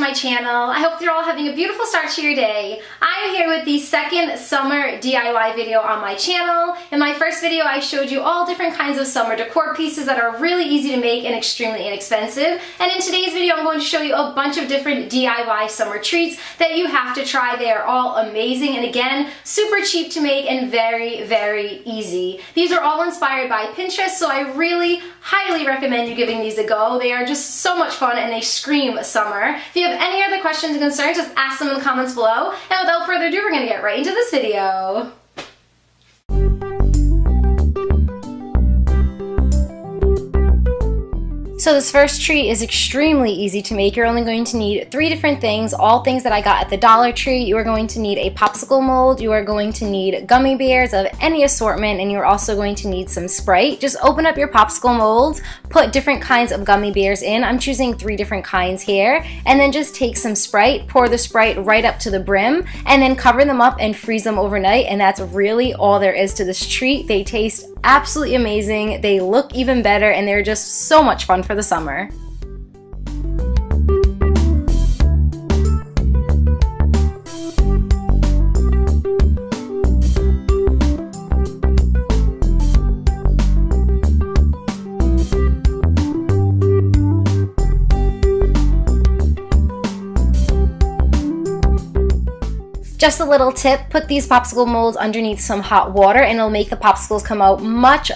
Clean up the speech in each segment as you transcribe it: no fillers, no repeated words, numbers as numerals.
to my channel. I hope you're all having a beautiful start to your day. I am here with the second summer DIY video on my channel. In my first video, I showed you all different kinds of summer decor pieces that are really easy to make and extremely inexpensive. And in today's video, I'm going to show you a bunch of different DIY summer treats that you have to try. They are all amazing and again, super cheap to make and very, very easy. These are all inspired by Pinterest, so I really highly recommend you giving these a go. They are just so much fun and they scream summer. If you have any other questions and concerns, just ask them in the comments below. And without further ado, we're going to get right into this video. So this first treat is extremely easy to make. You're only going to need 3 different things, all things that I got at the Dollar Tree. You are going to need a popsicle mold, you are going to need gummy bears of any assortment, and you're also going to need some Sprite. Just open up your popsicle molds, put different kinds of gummy bears in. I'm choosing 3 different kinds here, and then just take some Sprite, pour the Sprite right up to the brim, and then cover them up and freeze them overnight, and that's really all there is to this treat. They taste absolutely amazing, they look even better, and they're just so much fun for the summer. Just a little tip, put these popsicle molds underneath some hot water and it'll make the popsicles come out much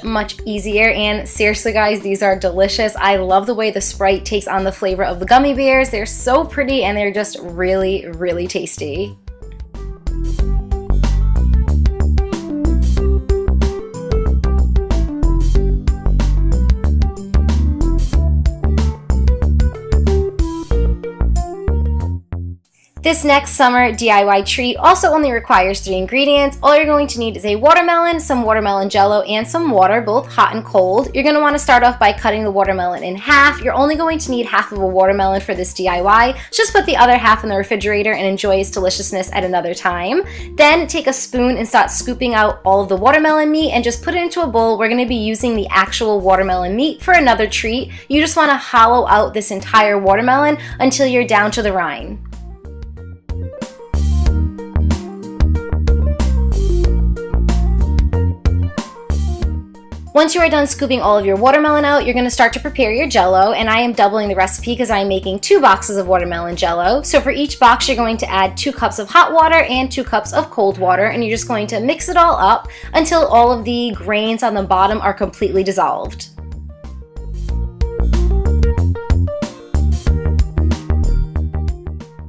easier. And seriously guys, these are delicious. I love the way the Sprite takes on the flavor of the gummy bears. They're so pretty and they're just really tasty. This next summer DIY treat also only requires 3 ingredients. All you're going to need is a watermelon, some watermelon jello, and some water, both hot and cold. You're going to want to start off by cutting the watermelon in half. You're only going to need half of a watermelon for this DIY. Just put the other half in the refrigerator and enjoy its deliciousness at another time. Then take a spoon and start scooping out all of the watermelon meat and just put it into a bowl. We're going to be using the actual watermelon meat for another treat. You just want to hollow out this entire watermelon until you're down to the rind. Once you are done scooping all of your watermelon out, you're going to start to prepare your jello, and I am doubling the recipe because I'm making 2 boxes of watermelon jello. So for each box, you're going to add 2 cups of hot water and 2 cups of cold water, and you're just going to mix it all up until all of the grains on the bottom are completely dissolved.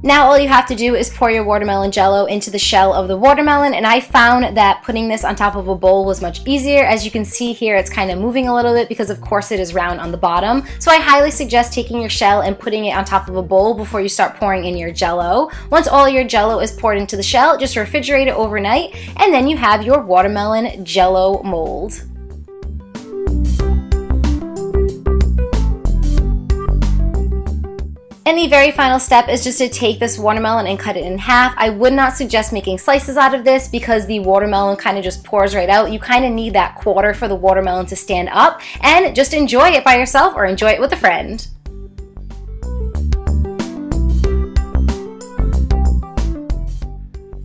Now all you have to do is pour your watermelon jello into the shell of the watermelon, and I found that putting this on top of a bowl was much easier. As you can see here, it's kind of moving a little bit because of course it is round on the bottom. So I highly suggest taking your shell and putting it on top of a bowl before you start pouring in your jello. Once all your jello is poured into the shell, just refrigerate it overnight, and then you have your watermelon jello mold. And the very final step is just to take this watermelon and cut it in half. I would not suggest making slices out of this because the watermelon kind of just pours right out. You kind of need that quarter for the watermelon to stand up, and just enjoy it by yourself or enjoy it with a friend.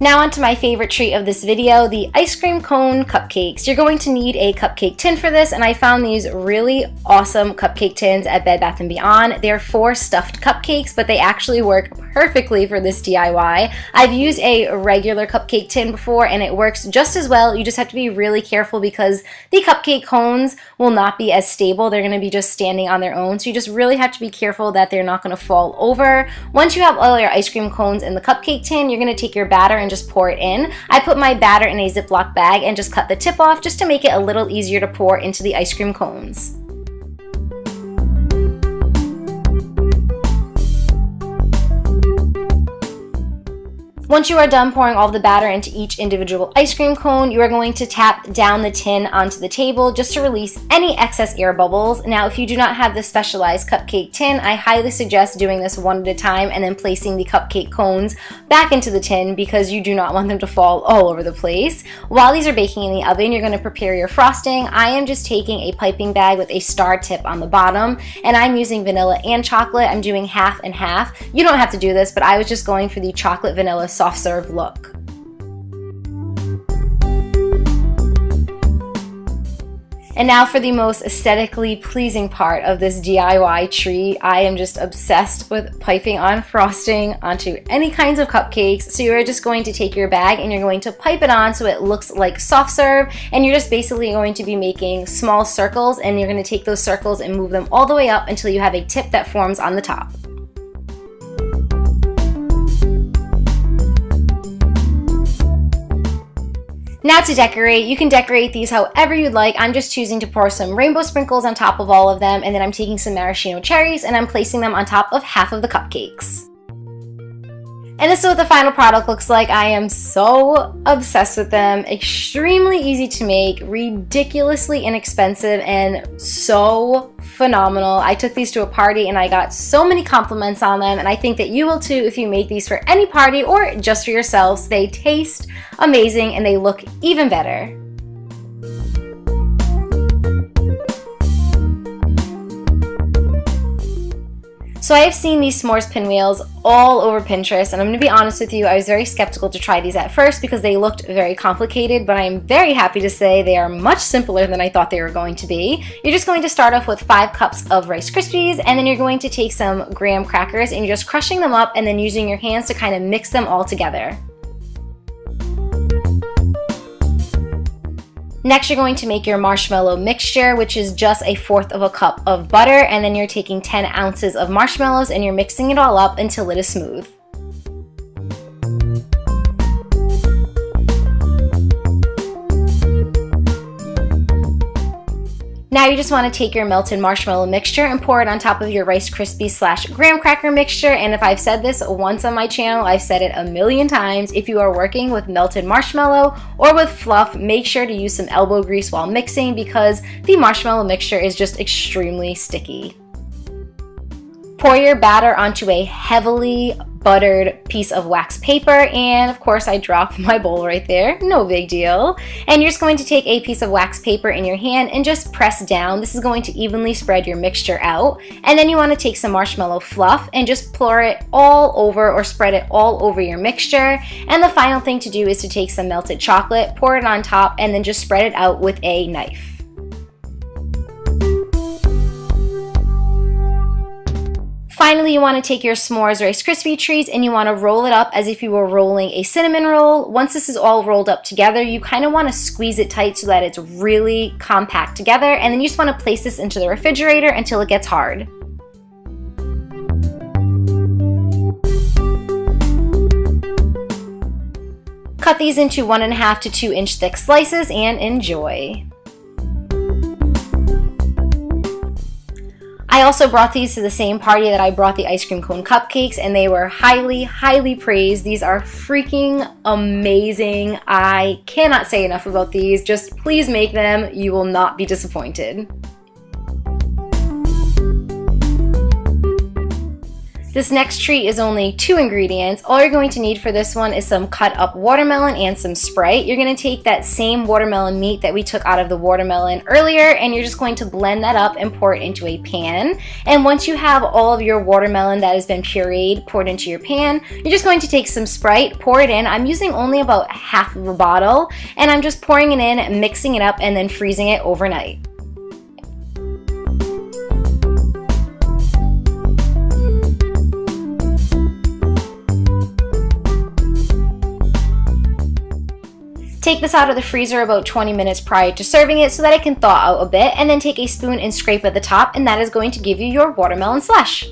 Now onto my favorite treat of this video, the ice cream cone cupcakes. You're going to need a cupcake tin for this, and I found these really awesome cupcake tins at Bed Bath & Beyond. They're for stuffed cupcakes, but they actually work perfectly for this DIY. I've used a regular cupcake tin before and it works just as well. You just have to be really careful because the cupcake cones will not be as stable. They're going to be just standing on their own, so you just really have to be careful that they're not going to fall over. Once you have all your ice cream cones in the cupcake tin, you're going to take your batter and just pour it in. I put my batter in a Ziploc bag and just cut the tip off just to make it a little easier to pour into the ice cream cones. Once you are done pouring all the batter into each individual ice cream cone, you are going to tap down the tin onto the table just to release any excess air bubbles. Now, if you do not have the specialized cupcake tin, I highly suggest doing this one at a time and then placing the cupcake cones back into the tin because you do not want them to fall all over the place. While these are baking in the oven, you're going to prepare your frosting. I am just taking a piping bag with a star tip on the bottom, and I'm using vanilla and chocolate. I'm doing half and half. You don't have to do this, but I was just going for the chocolate vanilla soft serve look. And now for the most aesthetically pleasing part of this DIY treat. I am just obsessed with piping on frosting onto any kinds of cupcakes. So you're just going to take your bag and you're going to pipe it on so it looks like soft serve, and you're just basically going to be making small circles, and you're going to take those circles and move them all the way up until you have a tip that forms on the top. Now to decorate, you can decorate these however you'd like. I'm just choosing to pour some rainbow sprinkles on top of all of them, and then I'm taking some maraschino cherries and I'm placing them on top of half of the cupcakes. And this is what the final product looks like. I am so obsessed with them. Extremely easy to make, ridiculously inexpensive, and so phenomenal. I took these to a party and I got so many compliments on them, and I think that you will too if you make these for any party or just for yourselves. They taste amazing and they look even better. So I have seen these s'mores pinwheels all over Pinterest, and I'm going to be honest with you, I was very skeptical to try these at first because they looked very complicated, but I'm very happy to say they are much simpler than I thought they were going to be. You're just going to start off with 5 cups of Rice Krispies, and then you're going to take some graham crackers and you're just crushing them up and then using your hands to kind of mix them all together. Next, you're going to make your marshmallow mixture, which is just 1/4 cup of butter, and then you're taking 10 ounces of marshmallows and you're mixing it all up until it is smooth. Now you just want to take your melted marshmallow mixture and pour it on top of your Rice Krispies / graham cracker mixture. And if I've said this once on my channel, I've said it a million times. If you are working with melted marshmallow or with fluff, make sure to use some elbow grease while mixing because the marshmallow mixture is just extremely sticky. Pour your batter onto a heavily buttered piece of wax paper, and of course I dropped my bowl right there, no big deal. And you're just going to take a piece of wax paper in your hand and just press down. This is going to evenly spread your mixture out, and then you want to take some marshmallow fluff and just pour it all over or spread it all over your mixture. And the final thing to do is to take some melted chocolate, pour it on top, and then just spread it out with a knife. Finally, you want to take your s'mores Rice Krispie treats and you want to roll it up as if you were rolling a cinnamon roll. Once this is all rolled up together, you kind of want to squeeze it tight so that it's really compact together, and then you just want to place this into the refrigerator until it gets hard. Cut these into 1.5 to 2 inch thick slices and enjoy. I also brought these to the same party that I brought the ice cream cone cupcakes, and they were highly, highly praised. These are freaking amazing. I cannot say enough about these. Just please make them. You will not be disappointed. This next treat is only 2 ingredients. All you're going to need for this one is some cut up watermelon and some Sprite. You're going to take that same watermelon meat that we took out of the watermelon earlier, and you're just going to blend that up and pour it into a pan. And once you have all of your watermelon that has been pureed poured into your pan, you're just going to take some Sprite, pour it in. I'm using only about half of a bottle, and I'm just pouring it in, mixing it up, and then freezing it overnight. Take this out of the freezer about 20 minutes prior to serving it so that it can thaw out a bit, and then take a spoon and scrape at the top, and that is going to give you your watermelon slush.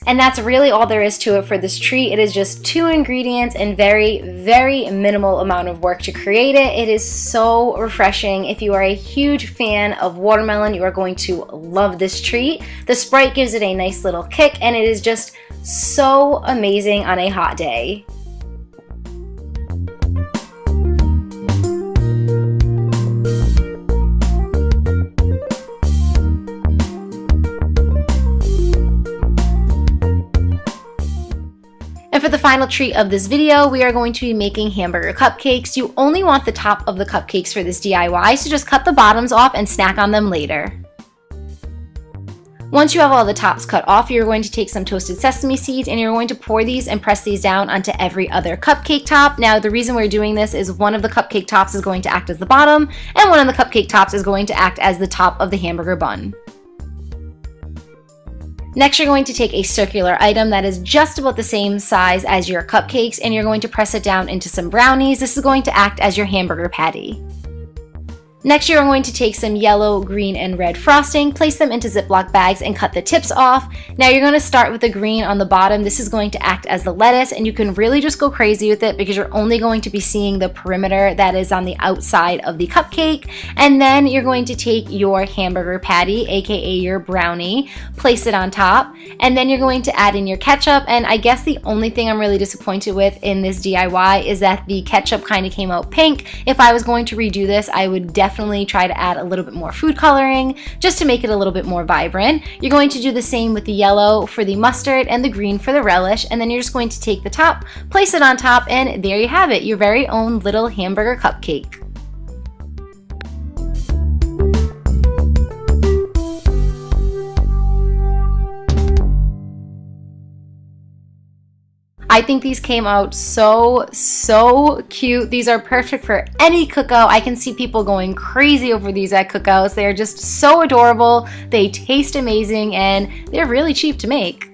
And that's really all there is to it for this treat. It is just 2 ingredients and very, very minimal amount of work to create it. It is so refreshing. If you are a huge fan of watermelon, you are going to love this treat. The Sprite gives it a nice little kick, and it is just so amazing on a hot day. And for the final treat of this video, we are going to be making hamburger cupcakes. You only want the top of the cupcakes for this DIY, so just cut the bottoms off and snack on them later. Once you have all the tops cut off, you're going to take some toasted sesame seeds and you're going to pour these and press these down onto every other cupcake top. Now, the reason we're doing this is one of the cupcake tops is going to act as the bottom, and one of the cupcake tops is going to act as the top of the hamburger bun. Next, you're going to take a circular item that is just about the same size as your cupcakes, and you're going to press it down into some brownies. This is going to act as your hamburger patty. Next, you're going to take some yellow, green, and red frosting, place them into Ziploc bags, and cut the tips off. Now you're going to start with the green on the bottom. This is going to act as the lettuce, and you can really just go crazy with it because you're only going to be seeing the perimeter that is on the outside of the cupcake. And then you're going to take your hamburger patty, aka your brownie, place it on top, and then you're going to add in your ketchup. And I guess the only thing I'm really disappointed with in this DIY is that the ketchup kind of came out pink. If I was going to redo this, I would definitely try to add a little bit more food coloring just to make it a little bit more vibrant. You're going to do the same with the yellow for the mustard and the green for the relish, and then you're just going to take the top, place it on top, and there you have it, your very own little hamburger cupcake. I think these came out so cute. These are perfect for any cookout. I can see people going crazy over these at cookouts. They are just so adorable. They taste amazing, and they're really cheap to make.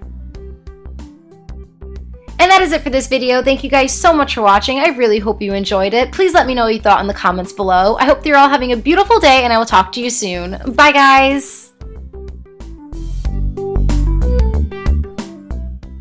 And that is it for this video. Thank you guys so much for watching. I really hope you enjoyed it. Please let me know what you thought in the comments below. I hope that you're all having a beautiful day, and I will talk to you soon. Bye, guys.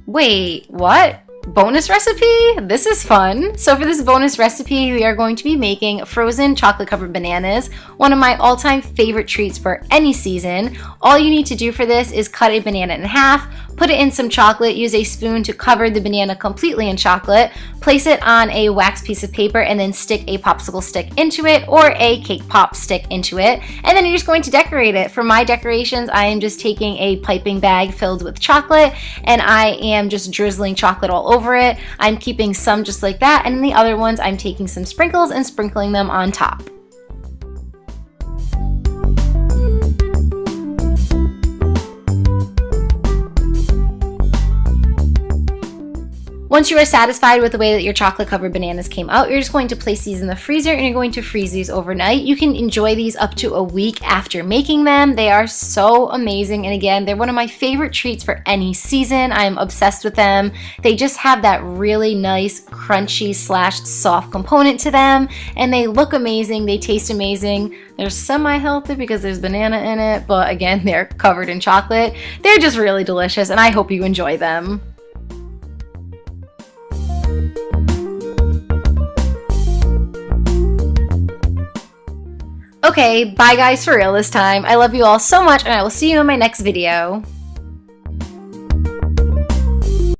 Wait, what? Bonus recipe? This is fun. So for this bonus recipe, we are going to be making frozen chocolate covered bananas, one of my all-time favorite treats for any season. All you need to do for this is cut a banana in half, put it in some chocolate, use a spoon to cover the banana completely in chocolate, place it on a wax piece of paper, and then stick a popsicle stick into it or a cake pop stick into it. And then you're just going to decorate it. For my decorations, I am just taking a piping bag filled with chocolate, and I am just drizzling chocolate all over it. I'm keeping some just like that, and in the other ones, I'm taking some sprinkles and sprinkling them on top. Once you are satisfied with the way that your chocolate covered bananas came out, you're just going to place these in the freezer and you're going to freeze these overnight. You can enjoy these up to a week after making them. They are so amazing, and again, they're one of my favorite treats for any season. I'm obsessed with them. They just have that really nice crunchy / soft component to them, and they look amazing. They taste amazing. They're semi-healthy because there's banana in it, but again, they're covered in chocolate. They're just really delicious, and I hope you enjoy them. Okay, bye guys for real this time. I love you all so much, and I will see you in my next video.